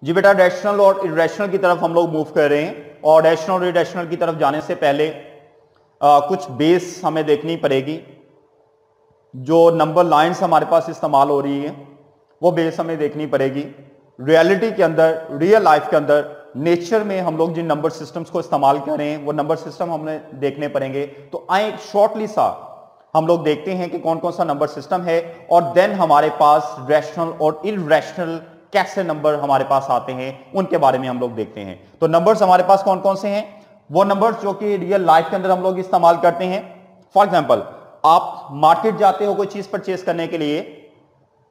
जी बेटा, रैशनल और इरेशनल की तरफ हम लोग मूव कर रहे हैं और रैशनल और इरेशनल की तरफ जाने से पहले कुछ बेस हमें देखनी पड़ेगी। जो नंबर लाइंस हमारे पास इस्तेमाल हो रही है वो बेस हमें देखनी पड़ेगी। रियलिटी के अंदर, रियल लाइफ के अंदर, नेचर में हम लोग जिन नंबर सिस्टम्स को इस्तेमाल कर रहे हैं वो नंबर सिस्टम हमें देखने पड़ेंगे। तो आए शॉर्टली सा हम लोग देखते हैं कि कौन कौन सा नंबर सिस्टम है और देन हमारे पास रैशनल और इरेशनल कैसे नंबर हमारे पास आते हैं उनके बारे में हम लोग देखते हैं। तो नंबर्स हमारे पास कौन कौन से हैं? वो नंबर्स जो कि रियल लाइफ के अंदर हम लोग इस्तेमाल करते हैं। फॉर एग्जांपल, आप मार्केट जाते हो कोई चीज परचेस करने के लिए,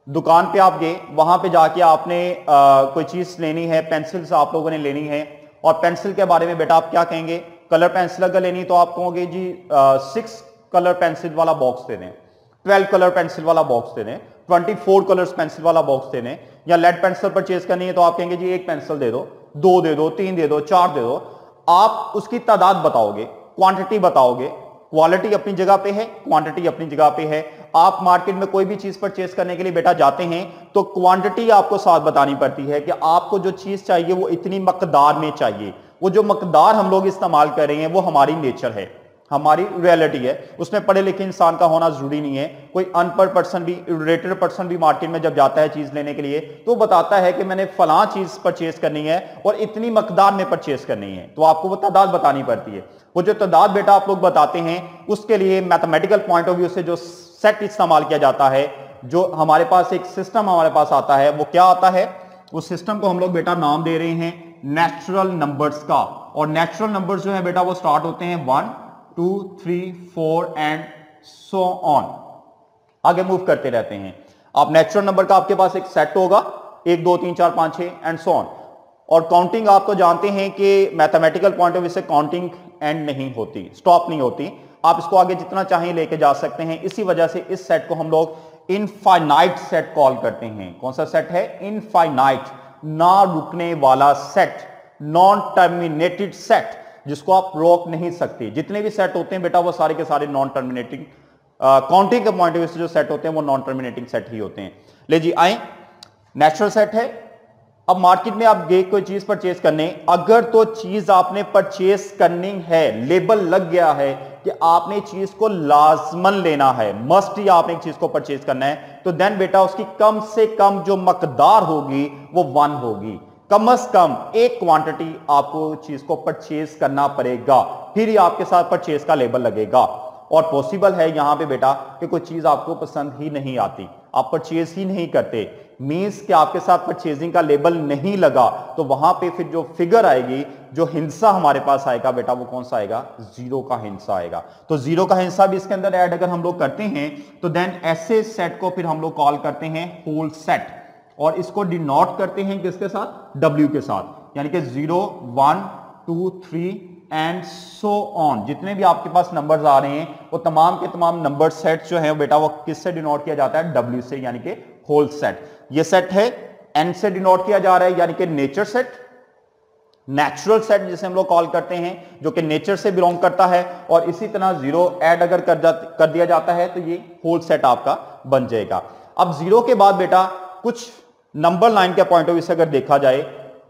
दुकान पे आप गए, वहां पे जाके आपने कोई चीज लेनी है, पेंसिल्स आप लोगों ने लेनी है और पेंसिल के बारे में बेटा आप क्या कहेंगे? कलर पेंसिल अगर लेनी तो आप कहोगे जी 6 कलर पेंसिल वाला बॉक्स दे दें, 12 कलर पेंसिल वाला बॉक्स दे दें, 24 कलर्स पेंसिल वाला बॉक्स दे दें। या लेड पेंसिल परचेज करनी है तो आप कहेंगे जी 1 पेंसिल दे दो, 2 दे दो, 3 दे दो, 4 दे दो। आप उसकी तादाद बताओगे, क्वांटिटी बताओगे। क्वालिटी अपनी जगह पे है, क्वांटिटी अपनी जगह पे है। आप मार्केट में कोई भी चीज परचेज करने के लिए बेटा जाते हैं तो क्वांटिटी आपको साथ बतानी पड़ती है कि आपको जो चीज चाहिए वो इतनी मकदार में चाहिए। वो जो मकदार हम लोग इस्तेमाल कर रहे हैं वो हमारी नेचर है, हमारी रियलिटी है। उसमें पढ़े लिखे इंसान का होना जरूरी नहीं है। कोई अनपढ़ पर्सन भी, इलिटरेट पर्सन भी मार्केट में जब जाता है चीज लेने के लिए तो बताता है कि मैंने फलां चीज परचेज करनी है और इतनी मकदार में परचेज करनी है, तो आपको वो तादाद बतानी पड़ती है। वो जो तादाद बेटा आप लोग बताते हैं उसके लिए मैथमेटिकल पॉइंट ऑफ व्यू से जो सेट इस्तेमाल किया जाता है, जो हमारे पास एक सिस्टम हमारे पास आता है, वो क्या आता है? उस सिस्टम को हम लोग बेटा नाम दे रहे हैं नेचुरल नंबर्स का। और नेचुरल नंबर्स जो है बेटा वो स्टार्ट होते हैं 1, 2, 3, 4 एंड सो ऑन, आगे मूव करते रहते हैं। आप नेचुरल नंबर का आपके पास एक सेट होगा, 1, 2, 3, 4, 5, 6 एंड सो ऑन। और काउंटिंग आप तो जानते हैं कि मैथमेटिकल पॉइंट ऑफ व्यू से काउंटिंग एंड नहीं होती, स्टॉप नहीं होती। आप इसको आगे जितना चाहें लेके जा सकते हैं। इसी वजह से इस सेट को हम लोग इनफाइनाइट सेट कॉल करते हैं। कौन सा सेट है? इनफाइनाइट, ना रुकने वाला सेट, नॉन टर्मिनेटेड सेट, जिसको आप रोक नहीं सकते। जितने भी सेट होते हैं बेटा वो सारे के सारे नॉन टर्मिनेटिंग, काउंटिंग के पॉइंट ऑफ व्यू से जो सेट होते हैं वो नॉन टर्मिनेटिंग सेट ही होते हैं। ले जी आए, नेचुरल सेट है। अब मार्केट में आप गए कोई चीज परचेज करने, अगर तो चीज आपने परचेज करनी है, लेबल लग गया है कि आपने चीज को लाजमन लेना है, मस्ट ही आपने एक चीज को परचेज करना है, तो देन बेटा उसकी कम से कम जो मकदार होगी वो 1 होगी। कम से कम एक क्वांटिटी आपको चीज को परचेज करना पड़ेगा, फिर ही आपके साथ परचेज का लेबल लगेगा। और पॉसिबल है यहां पे बेटा कि कोई चीज आपको पसंद ही नहीं आती, आप परचेज ही नहीं करते, मींस कि आपके साथ परचेजिंग का लेबल नहीं लगा, तो वहां पे फिर जो फिगर आएगी, जो हिस्सा हमारे पास आएगा बेटा वो कौन सा आएगा? 0 का हिस्सा आएगा। तो 0 का हिस्सा भी इसके अंदर ऐड अगर हम लोग करते हैं तो देन ऐसे सेट को फिर हम लोग कॉल करते हैं होल सेट, और इसको डिनोट करते हैं किसके साथ? W के साथ। यानी कि 0, 1, 2, 3 एंड सो ऑन, जितने भी आपके पास नंबर्स आ रहे हैं वो तमाम के तमाम नंबर सेट जो है बेटा वो किससे डिनोट किया जाता है? W से, यानी कि होल सेट। ये सेट है N से डिनोट किया जा रहा है, यानी कि नेचर सेट, नेचुरल सेट जिसे हम लोग कॉल करते हैं, जो कि नेचर से बिलोंग करता है। और इसी तरह 0 ऐड अगर कर दिया जाता है तो ये होल सेट आपका बन जाएगा। अब 0 के बाद बेटा कुछ नंबर लाइन के पॉइंट ऑफ व्यू से अगर देखा जाए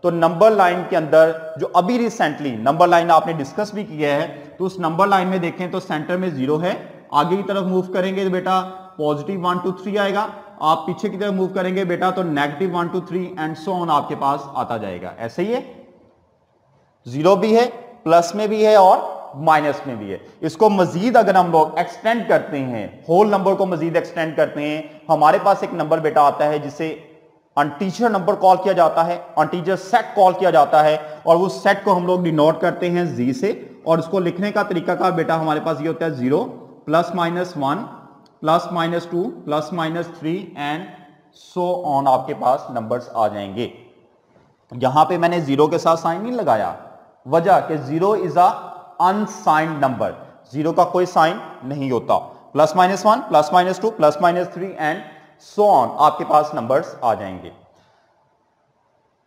तो नंबर लाइन के अंदर जो अभी रिसेंटली नंबर लाइन आपने डिस्कस भी किया है, तो उस नंबर लाइन में देखें तो सेंटर में 0 है, आगे की तरफ मूव करेंगे तो बेटा पॉजिटिव 1, 2, 3 आएगा, आप पीछे की तरफ मूव करेंगे बेटा तो नेगेटिव 1, 2, 3 एंड सो ऑन आपके पास आता जाएगा। ऐसे ही है, 0 भी है, प्लस में भी है और माइनस में भी है। इसको मजीद अगर हम लोग एक्सटेंड करते हैं, होल नंबर को मजीद एक्सटेंड करते हैं, हमारे पास एक नंबर बेटा आता है जिसे अनटीजर नंबर कॉल किया जाता है, अनटीजर सेट कॉल किया जाता है, और उस सेट को हम लोग डिनोट करते हैं Z से। और उसको लिखने का तरीका का बेटा हमारे पास ये होता है 0 +- 1 +- 2 +- 3 एंड सो ऑन, आपके पास नंबर्स आ जाएंगे। यहां पे मैंने 0 के साथ साइन नहीं लगाया, वजह कि 0 इज अ अनसाइंड नंबर, 0 का कोई साइन नहीं होता। +- 1 +- 2 +- 3 एंड सो ऑन आपके पास नंबर्स आ जाएंगे।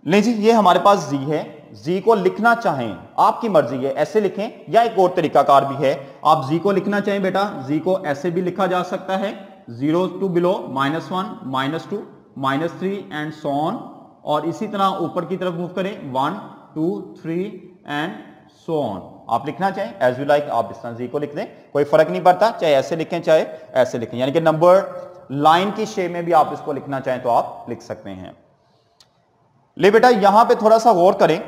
ले जी, ये हमारे पास Z है। Z को लिखना चाहें आपकी मर्जी है, ऐसे लिखें या एक और तरीकाकार भी है। आप Z को लिखना चाहें बेटा, Z को ऐसे भी लिखा जा सकता है, 0 to below -1 -2 -3 and so on, और इसी तरह ऊपर की तरफ मूव करें 1 2 3 एंड सो ऑन। आप लिखना चाहें एज यू लाइक, आप इस तरह जी को लिख दें, कोई फर्क नहीं पड़ता, चाहे ऐसे लिखें चाहे ऐसे लिखें, यानी कि नंबर लाइन की शेप में भी आप इसको लिखना चाहें तो आप लिख सकते हैं। ले बेटा यहां पे थोड़ा सा गौर करें,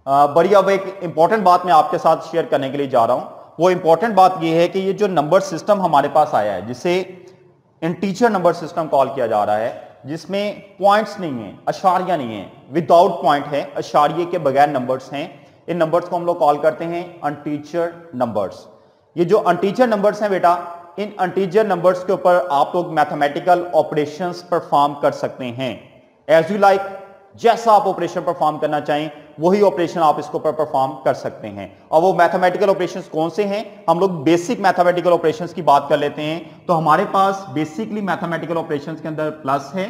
बड़ी अब एक इंपॉर्टेंट बात मैं आपके साथ शेयर करने के लिए जा रहा हूं। वो इंपॉर्टेंट बात ये है कि ये जो नंबर सिस्टम हमारे पास आया है, जिसे इंटीजर नंबर सिस्टम कॉल किया जा रहा है, जिसमें पॉइंट्स नहीं है, अशारिया नहीं है, विदाउट पॉइंट है, अशारिये के बगैर नंबर्स हैं, इन नंबर्स को हम लोग कॉल करते हैं अनटीजर नंबर्स। ये जो अनटीजर नंबर्स हैं बेटा, इन अनटीजर नंबर्स के ऊपर आप लोग मैथमेटिकल ऑपरेशंस परफॉर्म कर सकते हैं एज यू लाइक, जैसा आप ऑपरेशन परफॉर्म करना चाहें वही ऑपरेशन आप इसके ऊपर परफॉर्म कर सकते हैं। और वो मैथमेटिकल ऑपरेशंस कौन से हैं, हम लोग बेसिक मैथमेटिकल ऑपरेशंस की बात कर लेते हैं। तो हमारे पास बेसिकली मैथमेटिकल ऑपरेशंस के अंदर प्लस है,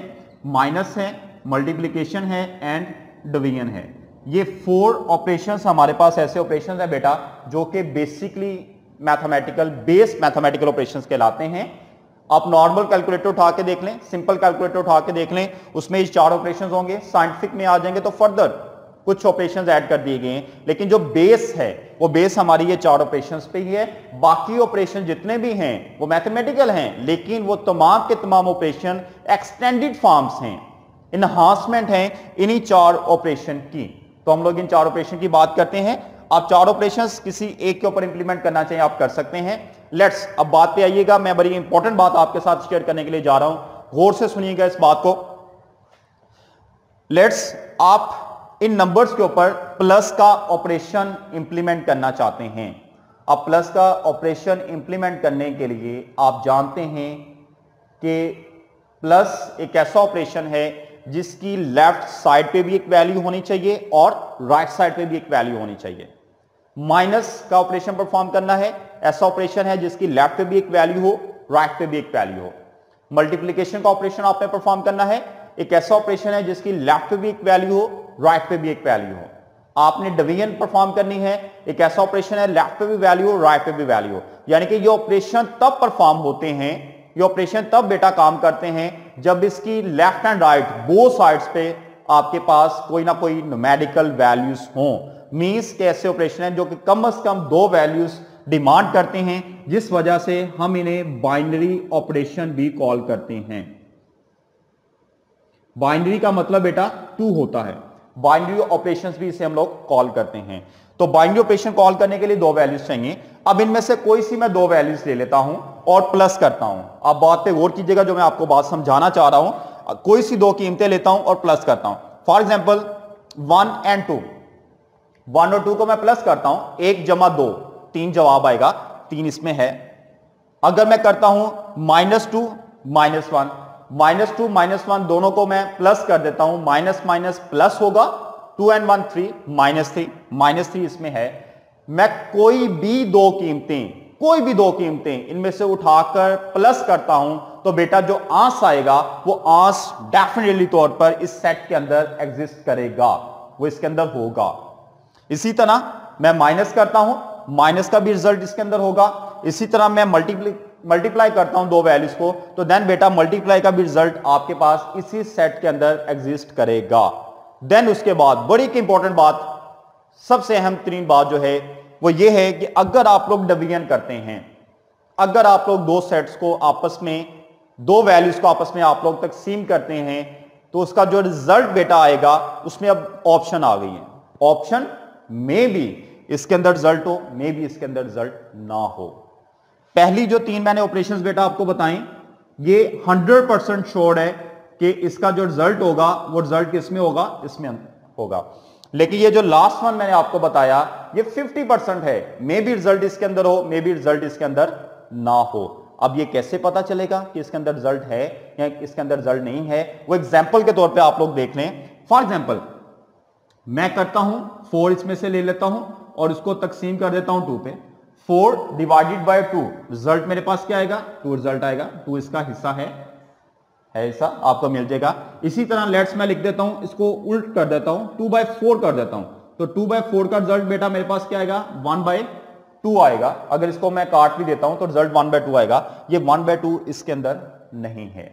माइनस है, मल्टीप्लिकेशन है एंड डिवीजन है। ये 4 ऑपरेशंस हमारे पास ऐसे ऑपरेशंस हैं बेटा जो कि basically mathematical based mathematical operations कहलाते हैं। आप नॉर्मल कैलकुलेटर उठा के देख लें, सिंपल कैलकुलेटर उठा के देख लें, उसमें ये 4 ऑपरेशंस होंगे। साइंटिफिक में आ जाएंगे तो फर्दर कुछ ऑपरेशंस ऐड कर दिए गए हैं, लेकिन जो बेस है वो बेस हमारी ये 4 ऑपरेशंस पे ही है। बाकी ऑपरेशन जितने भी हैं वो मैथमेटिकल हैं, लेकिन वो तमाम के तमाम ऑपरेशन एक्सटेंडेड फॉर्म्स हैं, इनहांसमेंट हैं इन्हीं 4 ऑपरेशन की। तो हम लोग इन 4 ऑपरेशन की बात करते हैं। आप 4 ऑपरेशंस किसी एक के ऊपर इंप्लीमेंट करना चाहिए आप कर सकते हैं। लेट्स अब बात पे आइएगा, मैं बड़ी इंपॉर्टेंट बात आपके साथ शेयर करने के लिए जा रहा हूं, गौर से सुनिएगा इस बात को। लेट्स आप इन नंबर्स के ऊपर प्लस का ऑपरेशन इंप्लीमेंट करना चाहते हैं। अब प्लस का ऑपरेशन इंप्लीमेंट करने के लिए आप जानते हैं कि प्लस एक ऐसा ऑपरेशन है जिसकी लेफ्ट साइड पे भी एक वैल्यू होनी चाहिए और राइट साइड पे भी एक वैल्यू होनी चाहिए। माइनस का ऑपरेशन परफॉर्म करना है, ऐसा ऑपरेशन है जिसकी लेफ्ट पे भी एक वैल्यू हो, राइट पे भी एक वैल्यू हो। मल्टीप्लिकेशन का ऑपरेशन आपने परफॉर्म करना है, एक ऐसा ऑपरेशन है जिसकी लेफ्ट पे भी एक वैल्यू हो, राइट पे भी एक वैल्यू हो। आपने डिवीजन परफॉर्म करनी है, एक ऐसा ऑपरेशन है लेफ्ट पे भी वैल्यू हो, राइट पे भी वैल्यू हो। यानी कि ये ऑपरेशन तब परफॉर्म होते हैं, ये ऑपरेशन तब बेटा काम करते हैं जब इसकी left and right both sides पे आपके पास कोई ना कोई न्यूमेरिकल वैल्यूज हों। मींस के ऐसे ऑपरेशन है जो कि कम से कम 2 वैल्यूज डिमांड करते हैं, जिस वजह से हम इन्हें बाइनरी ऑपरेशन भी कॉल करते हैं। बाइनरी का मतलब बेटा 2 होता है, बाइनरी ऑपरेशंस भी इसे हम लोग कॉल करते हैं। तो बाइनरी ऑपरेशन कॉल करने के लिए 2 वैल्यूज चाहिए। अब इनमें से कोई सी मैं 2 वैल्यूज ले लेता हूं और प्लस करता हूं। आप बात पे गौर कीजिएगा, जो मैं आपको बात समझाना चाह रहा हूं, कोई सी 2 कीमतें लेता हूं और प्लस करता हूं। फॉर एग्जाम्पल 1 एंड 2, 1 और 2 को मैं प्लस करता हूं, 1 जमा 2 3 जवाब आएगा, 3 इसमें है। अगर मैं करता हूं -2 -1, -2 -1 दोनों को मैं प्लस कर देता हूं, माइनस माइनस प्लस होगा, 2 and 1 3, -3 इसमें है। मैं कोई भी दो कीमतें इनमें से उठाकर प्लस करता हूं तो बेटा जो आंस आएगा वो आंस डेफिनेटली तौर पर इस सेट के अंदर एग्जिस्ट करेगा, वो इसके अंदर होगा। इसी तरह मैं माइनस करता हूं, माइनस का भी रिजल्ट इसके अंदर होगा। इसी तरह मैं मल्टीप्लाई करता हूं 2 वैल्यूज को, तो देन बेटा मल्टीप्लाई का भी रिजल्ट आपके पास इसी सेट के अंदर एग्जिस्ट करेगा। देन उसके बाद बड़ी एक इंपॉर्टेंट बात, सबसे अहम तरीन बात जो है वो ये है कि अगर आप लोग डिवीजन करते हैं, अगर आप लोग 2 सेट्स को आपस में 2 वैल्यूज को आपस में आप लोग तकसीम करते हैं, तो उसका जो रिजल्ट बेटा आएगा उसमें अब ऑप्शन आ गई है। ऑप्शन में भी इसके अंदर रिजल्ट हो, में भी इसके अंदर रिजल्ट ना हो। पहली जो 3 मैंने ऑपरेशंस बेटा आपको बताएं, ये 100% श्योर है कि इसका जो रिजल्ट होगा वो रिजल्ट किसमें होगा, इसमें होगा। लेकिन ये जो लास्ट वन मैंने आपको बताया ये 50% है, मे भी रिजल्ट इसके अंदर हो, मे भी रिजल्ट इसके अंदर ना हो। अब ये कैसे पता चलेगा कि इसके अंदर रिजल्ट है या इसके अंदर रिजल्ट नहीं है, वो एग्जाम्पल के तौर पे आप लोग देख लें। फॉर एग्जाम्पल मैं करता हूं 4 इसमें से ले लेता हूं और इसको तकसीम कर देता हूं 2 पे। 4 डिवाइडेड बाय 2, रिजल्ट मेरे पास क्या आएगा, 2 रिजल्ट आएगा, 2 इसका हिस्सा है ऐसा आपको मिल जाएगा। इसी तरह लेट्स मैं लिख देता हूं, इसको उल्ट कर देता हूं, 2/4 कर देता हूं, तो 2/4 का रिजल्ट बेटा मेरे पास क्या आएगा, 1/2 आएगा। अगर इसको मैं काट भी देता हूं तो रिजल्ट 1/2 आएगा। ये 1/2 इसके अंदर नहीं है।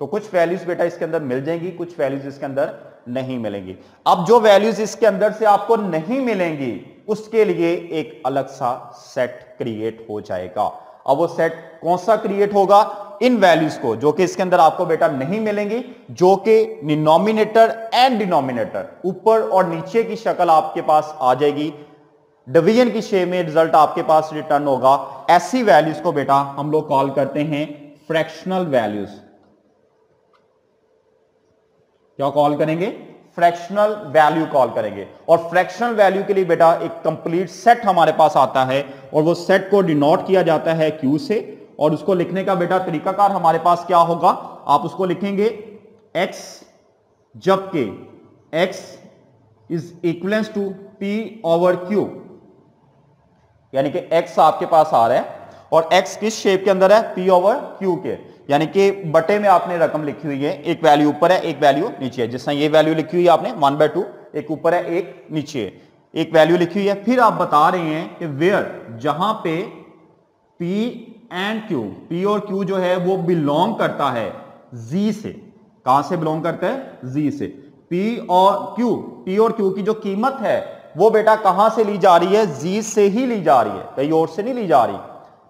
तो कुछ वैल्यूज बेटा इसके अंदर मिल जाएंगी, कुछ वैल्यूज इसके अंदर नहीं मिलेंगी। अब जो वैल्यूज इसके अंदर से आपको नहीं मिलेंगी उसके लिए एक अलग सा सेट क्रिएट हो जाएगा। अब वो सेट कौन सा क्रिएट होगा? इन वैल्यूज को जो कि इसके अंदर आपको बेटा नहीं मिलेंगी, जो कि डिनोमिनेटर एंड डिनोमिनेटर ऊपर और नीचे की शक्ल आपके पास आ जाएगी, डिवीजन की शेप में रिजल्ट आपके पास रिटर्न होगा। ऐसी वैल्यूज को बेटा हम लोग कॉल करते हैं फ्रैक्शनल वैल्यूज। क्या कॉल करेंगे? फ्रैक्शनल वैल्यू कॉल करेंगे। और फ्रैक्शनल वैल्यू के लिए बेटा एक कंप्लीट सेट हमारे पास आता है और वो सेट को डिनोट किया जाता है क्यू से, और उसको लिखने का बेटा तरीकाकार हमारे पास क्या होगा? आप उसको लिखेंगे x जबकि x is equivalence to p over q, यानी कि x आपके पास आ रहा है और x किस शेप के अंदर है? p ओवर q के, यानी कि बटे में आपने रकम लिखी हुई है, एक वैल्यू ऊपर है एक वैल्यू नीचे है। जिस तरह ये वैल्यू लिखी हुई है आपने 1/2, एक ऊपर है एक नीचे है, एक वैल्यू लिखी हुई है। फिर आप बता रहे हैं कि वेयर जहां पे p एंड q, p और q जो है वो बिलोंग करता है z से। कहां से बिलोंग करता है? z से। p और q की जो कीमत है वो बेटा कहां से ली जा रही है? z से ही ली जा रही है, कहीं और से नहीं ली जा रही।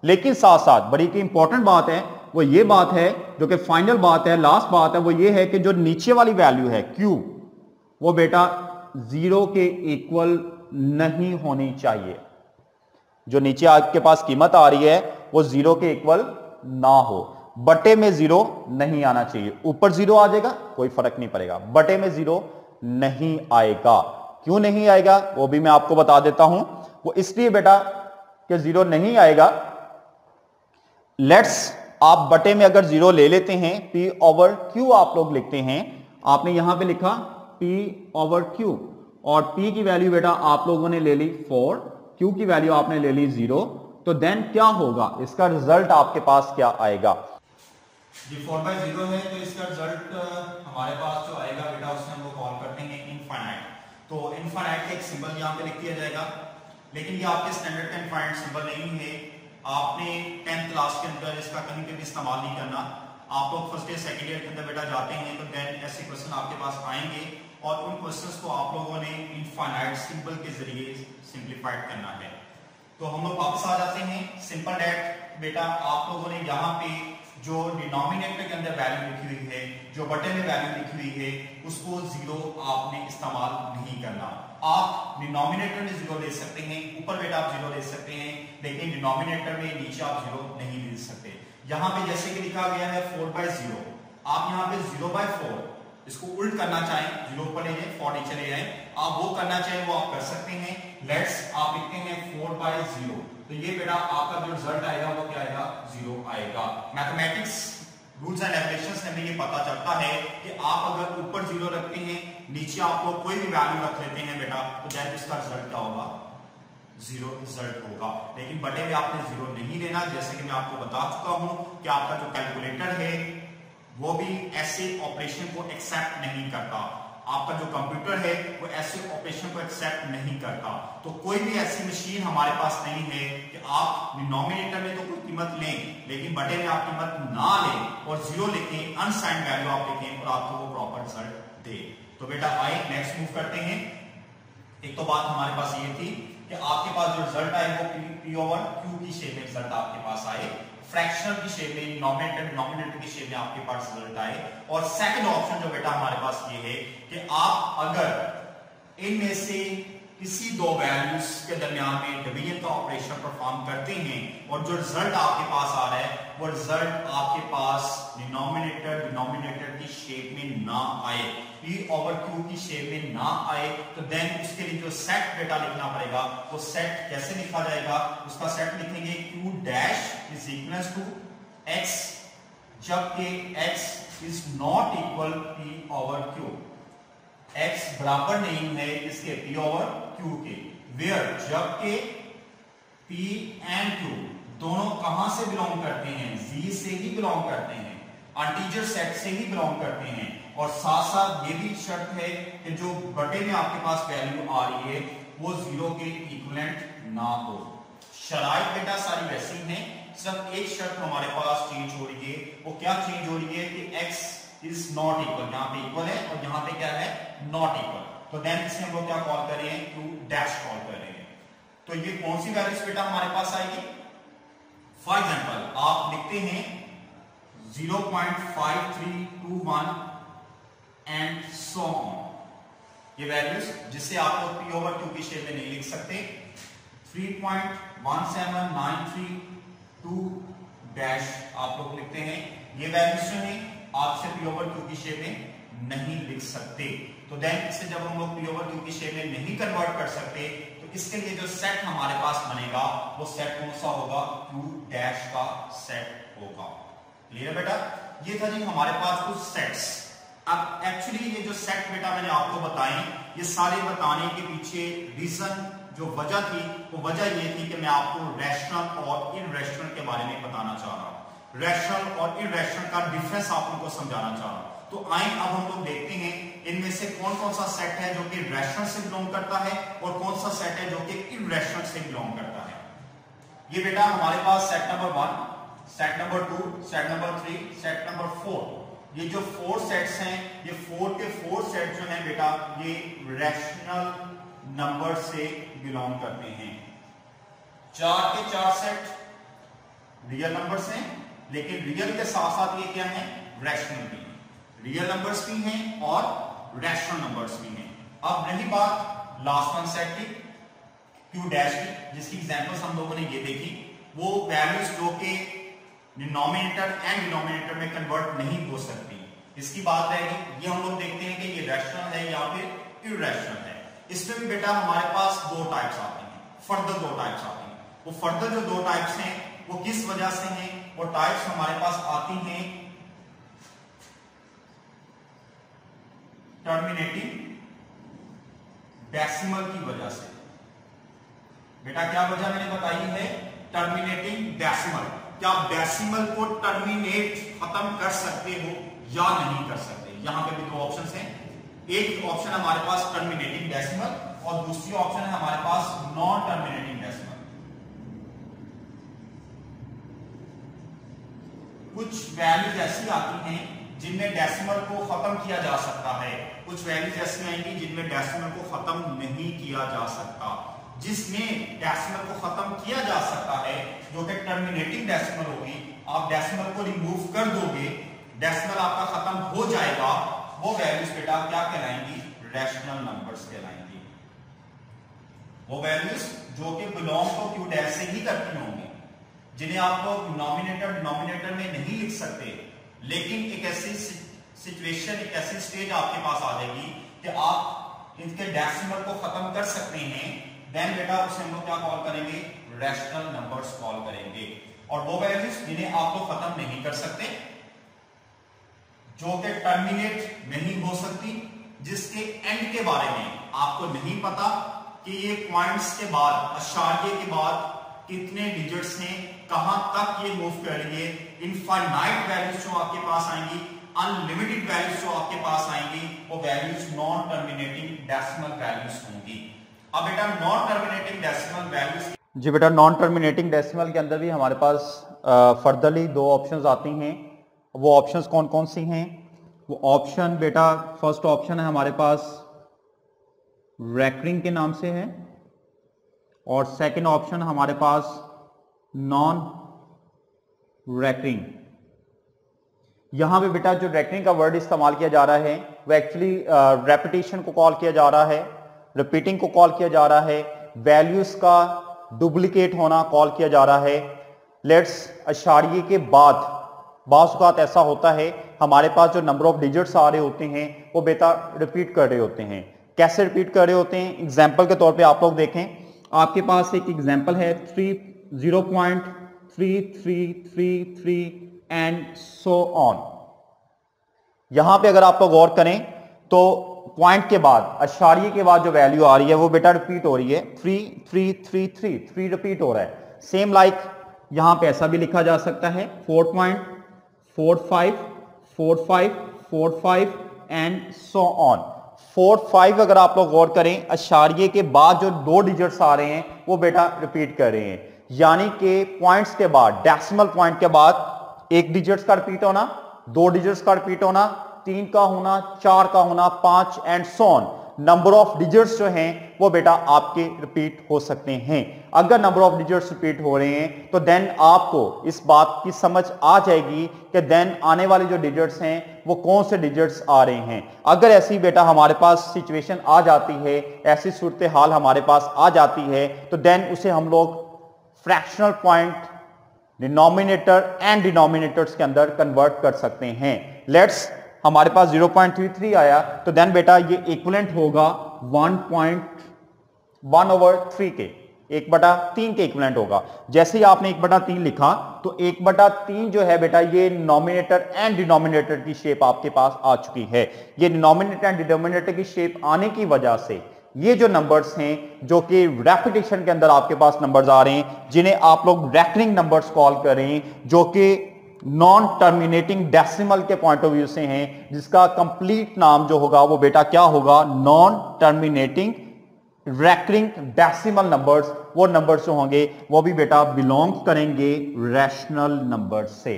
लेकिन साथ साथ बड़ी की इंपॉर्टेंट बात है वो ये बात है, जो कि फाइनल बात है, लास्ट बात है, वो ये है कि जो नीचे वाली वैल्यू है q, वो बेटा 0 के इक्वल नहीं होनी चाहिए। जो नीचे आपके पास कीमत आ रही है वो 0 के इक्वल ना हो, बटे में 0 नहीं आना चाहिए। ऊपर 0 आ जाएगा कोई फर्क नहीं पड़ेगा, बटे में 0 नहीं आएगा। क्यों नहीं आएगा वो भी मैं आपको बता देता हूं। वो इसलिए बेटा कि 0 नहीं आएगा, लेट्स आप बटे में अगर 0 ले लेते हैं, p ओवर q आप लोग लिखते हैं, आपने यहां पे लिखा p ओवर q और p की वैल्यू बेटा आप लोगों ने ले ली 4, q की वैल्यू आपने ले ली 0, तो देन क्या होगा? इसका रिजल्ट आपके पास क्या आएगा? जी 4/0 है तो इसका रिजल्ट हमारे पास जो आएगा बेटा उसमें हम लोग कॉल करते हैं इनफाइनाइट। तो इनफाइनाइट का एक सिंबल यहां पे लिख दिया जाएगा, लेकिन ये आपके स्टैंडर्ड का इनफाइनाइट सिंबल नहीं है। आपने 10th क्लास के अंदर इसका कहीं पे भी इस्तेमाल नहीं करना। आप लोग फर्स्ट ईयर सेकंड ईयर के अंदर बेटा जाते हैं तो देन ऐसे क्वेश्चन आपके पास आएंगे और उन क्वेश्चंस को आप लोगों ने इनफाइनाइट सिंबल के जरिए सिंप्लीफाइड करना है। तो हम लोग वापस आ जाते हैं। सिंपल डैट बेटा आप लोगों ने यहाँ पे जो डिनोमिनेटर के अंदर वैल्यू लिखी हुई है, जो बटे में वैल्यू लिखी हुई है, उसको 0 आपने इस्तेमाल नहीं करना। आप डिनोमिनेटर में 0 ले सकते हैं, ऊपर बेटा आप 0 ले सकते हैं, लेकिन डिनोमिनेटर में नीचे आप 0 नहीं ले सकते। यहां पे जैसे कि लिखा गया है 4/0, आप यहां पे 0/4 इसको उल्ट करना चाहें, 0 ऊपर ले जाए 4 नीचे ले जाए, आप वो करना चाहें वो आप कर सकते हैं। लेट्स आप लिखते हैं 4/0, तो ये बेटा आपका जो रिजल्ट आएगा वो क्या आएगा? 0 आएगा। मैथमेटिक्स रूल्स एंड रेगुलेशंस में ये पता चलता है कि आप अगर ऊपर 0 रखते हैं, नीचे आप लोग कोई भी वैल्यू रख लेते हैं बेटा, तो देन इसका रिजल्ट क्या होगा? 0 रिजल्ट होगा। लेकिन बटे में आपने 0 नहीं लेना, जैसे कि मैं आपको बता चुका हूं कि आपका जो कैलकुलेटर है वो भी ऐसे ऑपरेशन को एक्सेप्ट नहीं करता। आपका जो कंप्यूटर है वो ऐसे ऑपरेशन को एक्सेप्ट नहीं करता। तो कोई भी ऐसी मशीन हमारे पास नहीं है कि आप डिनोमिनेटर में तो कोई कीमत लें, लेकिन बटे में आप कीमत ना लें और 0 लिखें, अनसाइंड वैल्यू आप लिखें और आपको वो प्रॉपर रिजल्ट दे। तो बेटा आइए नेक्स्ट मूव करते हैं। एक तो बात हमारे पास ये थी कि आपके पास जो रिजल्ट आए वो p ओवर q की शेप में रिजल्ट आपके पास आए, फ्रैक्शनल की शेप में, डिनोमिनेटर की शेप में आपके पास रिजल्ट आए। और सेकंड ऑप्शन जो बेटा हमारे पास ये है कि आप अगर इनमें से किसी दो वैल्यूज के दरमियान में डिवीजन का ऑपरेशन परफॉर्म करते हैं और जो रिजल्ट आपके पास आ रहा है वो रिजल्ट आपके पास डिनोमिनेटर की शेप में ना आए, p ओवर q की शेप में ना आए, तो देन उसके लिए जो सेट बेटा लिखना पड़ेगा, वो सेट कैसे लिखा जाएगा? उसका सेट लिखेंगे q dash is equals to x जबकि x is not equal p over q। x बराबर नहीं है इसके p ओवर q के, वेयर जबकि p एंड q दोनों कहां से बिलोंग करते हैं? z से ही बिलोंग करते हैं, इंटीजर सेट से ही बिलोंग करते हैं। और साथ साथ ये भी शर्त है कि जो बटे में आपके पास वैल्यू आ रही है वो 0 के इक्विवेलेंट ना हो। शराइत बेटा सारी वैसी हैं, सिर्फ एक शर्त हमारे पास चेंज हो रही है। वो क्या चेंज हो रही है कि x इज नॉट इक्वल, यहाँ पे इक्वल है और यहाँ पे क्या है नॉट इक्वल, तो देन इसे हम लोग क्या कॉल कर रहे हैं, q डैश कॉल कर रहे हैं। तो ये कौन सी वैल्यूज बेटा हमारे पास आएगी, फॉर एग्जांपल आप लिखते हैं 0.5321 एंड सो ऑन, ये वैल्यूज जिससे आप लोग p ओवर q की शेप में नहीं लिख सकते, 3.17932 डैश आप लोग लिखते हैं, ये वैल्यूज जो है आपसे p ओवर q की शेप में नहीं लिख सकते। तो देन इसे जब हम लोग p ओवर q की शेप में नहीं कन्वर्ट कर सकते, तो इसके लिए जो सेट हमारे पास बनेगा वो सेट कौन सा होगा, q डैश का सेट होगा। क्लियर है बेटा, ये था जी हमारे पास कुछ सेट्स। अब एक्चुअली ये जो सेट बेटा मैंने आपको बताए, ये सारे बताने के पीछे रीजन जो वजह थी वो वजह ये थी कि मैं आपको रैशनल और इररेशनल के बारे में बताना चाह रहा हूं, रैशनल और इररेशनल का डिफरेंस आप लोगों को समझाना चाह रहा हूं। तो आए अब हम लोग देखते हैं इनमें से कौन कौन सा सेट है जो कि रैशनल से बिलोंग करता है और कौन सा सेट है जो कि इररेशनल से बिलोंग करता है। ये बेटा हमारे पास set number 1, set number 2, set number 3, set number 4, ये जो 4 सेट्स हैं, ये 4 के 4 सेट जो हैं बेटा ये रैशनल नंबर से बिलोंग करते हैं। 4 के 4 सेट रियल नंबर्स हैं, लेकिन रियल के साथ साथ ये क्या है, रैशनल भी, रियल नंबर्स भी हैं और रैशनल नंबर्स भी हैं। अब रही बात लास्ट वन सेट की, q डैश की, जिसकी एग्जांपल्स हम लोगों ने ये देखी, वो वैल्यूज जो कि डिनोमिनेटर एंड डिनोमिनेटर में कन्वर्ट नहीं हो सकती, इसकी बात रहेगी। ये हम लोग देखते हैं कि ये रैशनल है या फिर इररेशनल है। इसमें भी बेटा हमारे पास 2 टाइप्स आते हैं, फर्दर 2 टाइप्स आते हैं। वो फर्दर जो 2 टाइप्स हैं वो किस वजह से हैं, वो टाइप्स हमारे पास आती हैं टर्मिनेटिंग डेसिमल की वजह से। बेटा क्या वजह मैंने बताई है, टर्मिनेटिंग डेसिमल। क्या आप डेसिमल को टर्मिनेट खत्म कर सकते हो या नहीं कर सकते। यहां पे भी 2 ऑप्शंस हैं, एक ऑप्शन हमारे पास टर्मिनेटिंग डेसिमल और दूसरी ऑप्शन है हमारे पास नॉन टर्मिनेटिंग डेसिमल। कुछ वैल्यूज ऐसी आती हैं जिनमें डेसिमल को खत्म किया जा सकता है, कुछ वैल्यूज ऐसी आएंगी जिनमें डेसिमल को खत्म नहीं किया जा सकता। जिसमें डेसिमल को खत्म किया जा सकता है जो कि टर्मिनेटिंग डेसिमल होगी, आप डेसिमल को रिमूव कर दोगे, डेसिमल आपका खत्म हो जाएगा, वो वैल्यूज बेटा क्या कहलाएंगी, रैशनल नंबर्स कहलाएंगी। वो वैल्यूज जो कि बिलोंग तो q डैश से ही करती होंगी, जिन्हें आप लोग डिनोमिनेटर में नहीं लिख सकते, लेकिन एक ऐसी सिचुएशन, एक ऐसी स्टेज आपके पास आ जाएगी कि आप इनके डेसिमल को खत्म कर सकते हैं, देन बेटा उसे हम लोग क्या कॉल करेंगे, रैशनल नंबर्स कॉल करेंगे। और वो वैल्यूज जिन्हें आप लोग खत्म नहीं कर सकते, जो कि टर्मिनेट नहीं हो सकती, जिसके एंड के बारे में आपको नहीं पता कि ये पॉइंट्स के बाद, अशारिये के बाद कितने डिजिट्स हैं, कहां तक ये मूव करेंगे, इनफाइनाइट वैल्यूज जो आपके पास आएंगी, अनलिमिटेड वैल्यूज जो आपके पास आएंगी, वो values non terminating decimal values होंगी। अब बेटा नॉन टर्मिनेटिंग डेसिमल वैल्यूज, जी बेटा नॉन टर्मिनेटिंग डेसिमल के अंदर भी हमारे पास फर्दरली 2 ऑप्शंस आती हैं। वो ऑप्शंस कौन कौन सी हैं, वो ऑप्शन बेटा फर्स्ट ऑप्शन है हमारे पास रैकरिंग के नाम से है, और सेकंड ऑप्शन हमारे पास नॉन रैकरिंग। यहां पे बेटा जो रैकरिंग का वर्ड इस्तेमाल किया जा रहा है वो एक्चुअली रेपिटेशन को कॉल किया जा रहा है, रिपीटिंग को कॉल किया जा रहा है, वैल्यूज का डुप्लीकेट होना कॉल किया जा रहा है। लेट्स अशारिये के बाद बाज़ ऐसा होता है हमारे पास जो नंबर ऑफ डिजिट्स आ रहे होते हैं वो बेटा रिपीट कर रहे होते हैं। कैसे रिपीट कर रहे होते हैं, एग्जाम्पल के तौर पे आप लोग देखें, आपके पास एक एग्जाम्पल है 0.3333 एंड सो ऑन। यहां पे अगर आप लोग गौर करें तो पॉइंट के बाद, अशारिये के बाद जो वैल्यू आ रही है वो बेटा रिपीट हो रही है, 3 रिपीट हो रहा है। सेम लाइक यहां पे ऐसा भी लिखा जा सकता है 4.45 एंड सो ऑन। 4-5 अगर आप लोग गौर करें, अशारिये के बाद जो 2 डिजिट्स आ रहे हैं वो बेटा रिपीट कर रहे हैं, यानी कि पॉइंट्स के बाद, डेसिमल पॉइंट के बाद 1 डिजिट्स का रिपीट होना, 2 डिजिट्स का रिपीट होना, 3 का होना, 4 का होना, 5 and so on. Number of digits जो हैं वो बेटा आपके रिपीट हो सकते हैं। अगर नंबर ऑफ डिजिट्स रिपीट हो रहे हैं तो देन आपको इस बात की समझ आ जाएगी कि देन आने वाले जो डिजिट्स हैं वो कौन से डिजिट्स आ रहे हैं। अगर ऐसी बेटा हमारे पास सिचुएशन आ जाती है, ऐसी सूरत हाल हमारे पास आ जाती है, तो देन उसे हम लोग fractional point denominator and denominators के अंदर कन्वर्ट कर सकते हैं। लेट्स हमारे पास 0.33 आया तो देन बेटा ये इक्विवेलेंट होगा 1.1/3 के, 1/3 के इक्विवेलेंट होगा। जैसे ही आपने 1/3 लिखा तो 1/3 जो है बेटा ये नॉमिनेटर एंड डिनोमिनेटर की शेप आपके पास आ चुकी है। ये डिनोमिनेटर एंड डिनोमिनेटर की शेप आने की वजह से ये जो नंबर्स हैं जो कि रेपिटेशन के अंदर आपके पास नंबर्स आ रहे हैं, जिन्हें आप लोग रेकरिंग नंबर्स कॉल कर रहे हैं, जो कि नॉन टर्मिनेटिंग डेसिमल के पॉइंट ऑफ व्यू से हैं, जिसका कंप्लीट नाम जो होगा वो बेटा क्या होगा, non terminating recurring decimal numbers. वो नंबर्स जो होंगे वो भी बेटा बिलोंग करेंगे रैशनल नंबर से।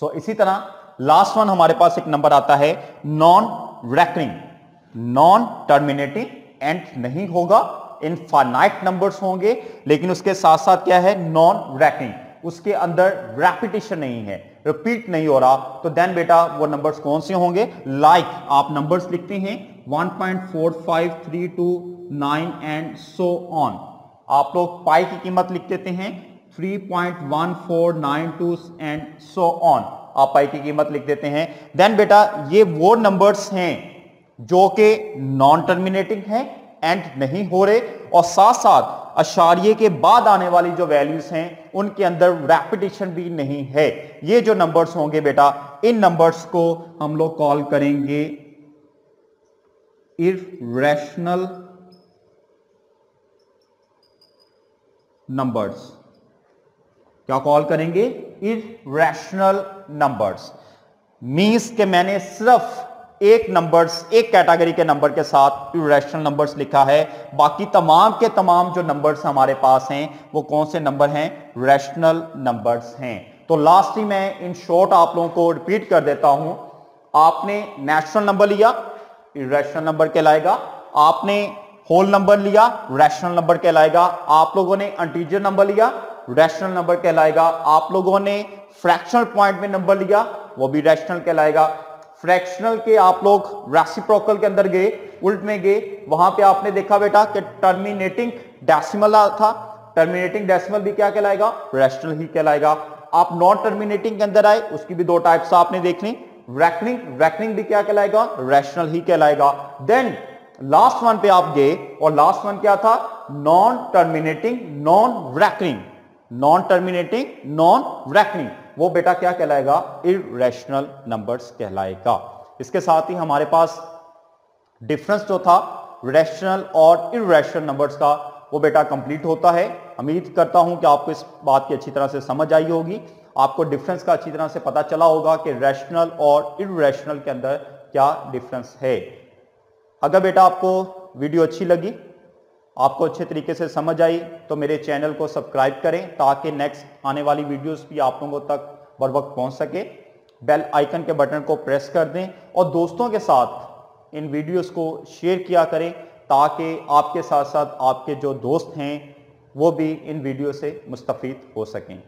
सो इसी तरह लास्ट वन हमारे पास एक नंबर आता है non recurring, non terminating and नहीं होगा, इनफाइनाइट नंबर्स होंगे, लेकिन उसके साथ साथ क्या है, नॉन रेकरिंग, उसके अंदर रेपिटेशन नहीं है, रिपीट नहीं हो रहा, तो देन बेटा वो नंबर्स कौन से होंगे, लाइक आप नंबर्स लिखते हैं 1.45329 एंड सो ऑन। आप लोग पाई की कीमत लिख देते हैं 3.1492 एंड सो ऑन, आप पाई की कीमत लिख देते हैं। देन बेटा ये वो नंबर्स हैं जो कि नॉन टर्मिनेटिंग है एंड नहीं हो रहे, और साथ साथ अशारिये के बाद आने वाली जो वैल्यूज हैं उनके अंदर रेपिटेशन भी नहीं है। ये जो नंबर्स होंगे बेटा, इन नंबर्स को हम लोग कॉल करेंगे इररेशनल नंबर्स। क्या कॉल करेंगे, इररेशनल नंबर्स। मींस के मैंने सिर्फ एक नंबर्स, एक कैटेगरी के नंबर के साथ इररेशनल नंबर्स लिखा है, बाकी तमाम के तमाम जो नंबर्स हमारे पास हैं वो कौन से नंबर हैं, रैशनल नंबर्स हैं। तो लास्ट ही मैं इन शॉर्ट आप लोगों को रिपीट कर देता हूं। आपने नेचुरल नंबर लिया, इररेशनल नंबर कहलाएगा। आपने होल नंबर लिया, रैशनल नंबर कहलाएगा। आप लोगों ने इंटीजर नंबर लिया, रैशनल नंबर कहलाएगा। आप लोगों ने फ्रैक्शनल पॉइंट में नंबर लिया, वो भी रैशनल कहलाएगा। फ्रैक्शनल के आप लोग रेसिप्रोकल के अंदर गए, उल्ट में गए, वहां पे आपने देखा बेटा कि टर्मिनेटिंग डेसिमल था, टर्मिनेटिंग डेसिमल भी क्या कहलाएगा, रैशनल ही कहलाएगा। आप नॉन टर्मिनेटिंग के अंदर आए, उसकी भी दो टाइप्स आपने देख ली, रैकनिंग, रैकनिंग भी क्या कहलाएगा, रैशनल ही कहलाएगा। देन लास्ट वन पे आप गए और लास्ट वन क्या था, non terminating non reckoning, non terminating non reckoning, वो बेटा क्या कहलाएगा, इररेशनल नंबर्स कहलाएगा। इसके साथ ही हमारे पास डिफरेंस जो था रैशनल और इररेशनल नंबर्स का, वो बेटा कंप्लीट होता है। उम्मीद करता हूं कि आपको इस बात की अच्छी तरह से समझ आई होगी, आपको डिफरेंस का अच्छी तरह से पता चला होगा कि रैशनल और इररेशनल के अंदर क्या डिफरेंस है। अगर बेटा आपको वीडियो अच्छी लगी, आपको अच्छे तरीके से समझ आई, तो मेरे चैनल को सब्सक्राइब करें ताकि नेक्स्ट आने वाली वीडियोस भी आप लोगों तक बर वक्त पहुंच सके। बेल आइकन के बटन को प्रेस कर दें और दोस्तों के साथ इन वीडियोस को शेयर किया करें ताकि आपके साथ साथ आपके जो दोस्त हैं वो भी इन वीडियो से मुस्तफीद हो सकें।